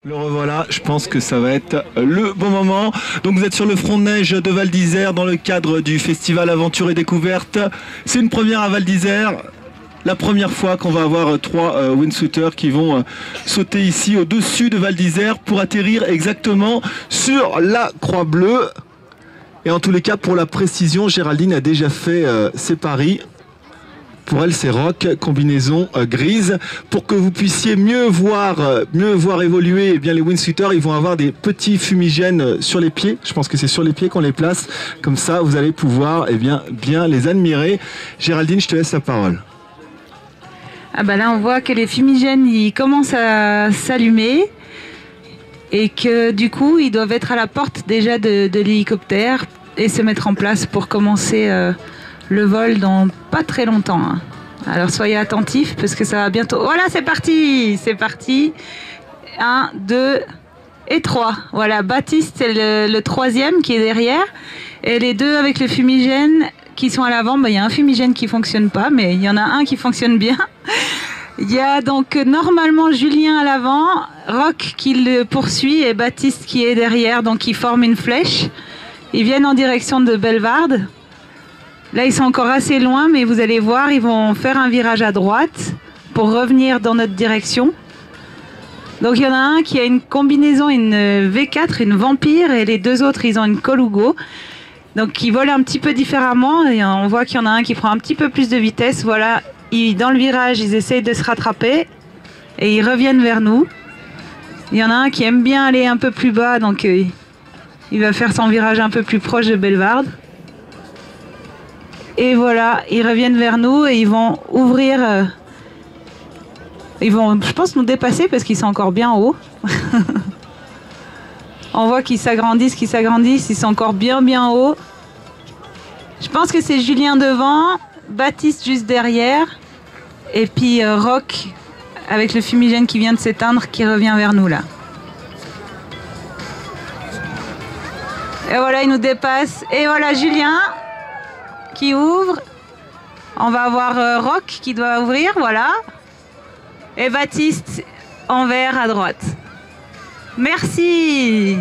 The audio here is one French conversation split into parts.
Le revoilà, je pense que ça va être le bon moment. Donc vous êtes sur le front de neige de Val d'Isère dans le cadre du festival Aventure et Découverte. C'est une première à Val d'Isère. La première fois qu'on va avoir trois windsuiters qui vont sauter ici au-dessus de Val d'Isère pour atterrir exactement sur la Croix Bleue. Et en tous les cas, pour la précision, Géraldine a déjà fait ses paris. Pour elle, c'est rock, combinaison grise. Pour que vous puissiez mieux voir évoluer les windsuiters, ils vont avoir des petits fumigènes sur les pieds. Je pense que c'est sur les pieds qu'on les place. Comme ça, vous allez pouvoir bien les admirer. Géraldine, je te laisse la parole. Ah bah là, on voit que les fumigènes, ils commencent à s'allumer. Et que du coup, ils doivent être à la porte déjà de l'hélicoptère et se mettre en place pour commencer le vol dans pas très longtemps. Hein. Alors soyez attentifs parce que ça va bientôt... Voilà, c'est parti! C'est parti. 1, 2 et 3. Voilà, Baptiste, c'est le troisième qui est derrière. Et les deux avec le fumigène qui sont à l'avant, bah, y a un fumigène qui fonctionne pas, mais il y en a un qui fonctionne bien. Il y a donc normalement Julien à l'avant, Roch qui le poursuit et Baptiste qui est derrière, donc ils forment une flèche. Ils viennent en direction de Bellewaerde. Là, ils sont encore assez loin, mais vous allez voir, ils vont faire un virage à droite pour revenir dans notre direction. Donc, il y en a un qui a une combinaison, une V4, une Vampire, et les deux autres, ils ont une Colugo. Donc, ils volent un petit peu différemment, et on voit qu'il y en a un qui prend un petit peu plus de vitesse. Voilà, dans le virage, ils essayent de se rattraper, et ils reviennent vers nous. Il y en a un qui aime bien aller un peu plus bas, donc il va faire son virage un peu plus proche de Bellewaerde. Et voilà, ils reviennent vers nous et ils vont ouvrir. Ils vont, je pense, nous dépasser parce qu'ils sont encore bien haut. On voit qu'ils s'agrandissent, ils sont encore bien haut. Je pense que c'est Julien devant, Baptiste juste derrière, et puis Roch avec le fumigène qui vient de s'éteindre qui revient vers nous là. Et voilà, il nous dépasse. Et voilà Julien qui ouvre. On va avoir Roch qui doit ouvrir, voilà. Et Baptiste en vert à droite. Merci.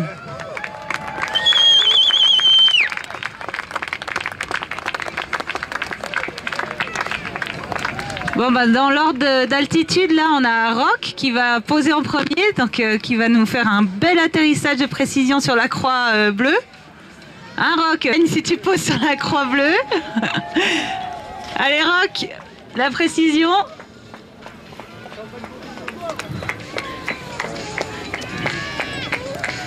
Bon bah dans l'ordre d'altitude là on a Roch qui va poser en premier, donc qui va nous faire un bel atterrissage de précision sur la croix bleue. Hein Roch, si tu poses sur la croix bleue. Allez Roch, la précision.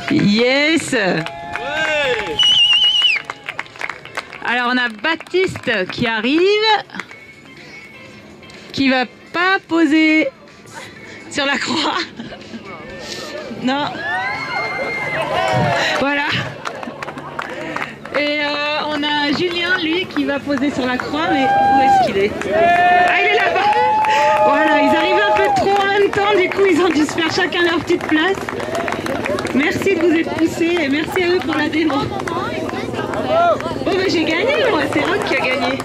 Yes. Ouais. Alors on a Baptiste qui arrive, qui va pas poser sur la croix. Non. Voilà. Et on a Julien, lui, qui va poser sur la croix, mais où est-ce qu'il est? Ah, il est là-bas. Voilà, ils arrivent un peu trop en même temps, du coup, ils ont dû se faire chacun leur petite place. Merci de vous être poussés et merci à eux pour la démo. Oh, mais j'ai gagné, moi, c'est Roch qui a gagné.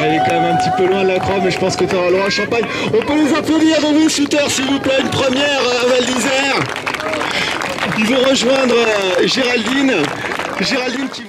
Elle est quand même un petit peu loin de la croix, mais je pense que tu auras le droit à champagne. On peut les applaudir dans vos shooters, s'il vous plaît, une première à Val d'Isère. Ils vont rejoindre Géraldine qui...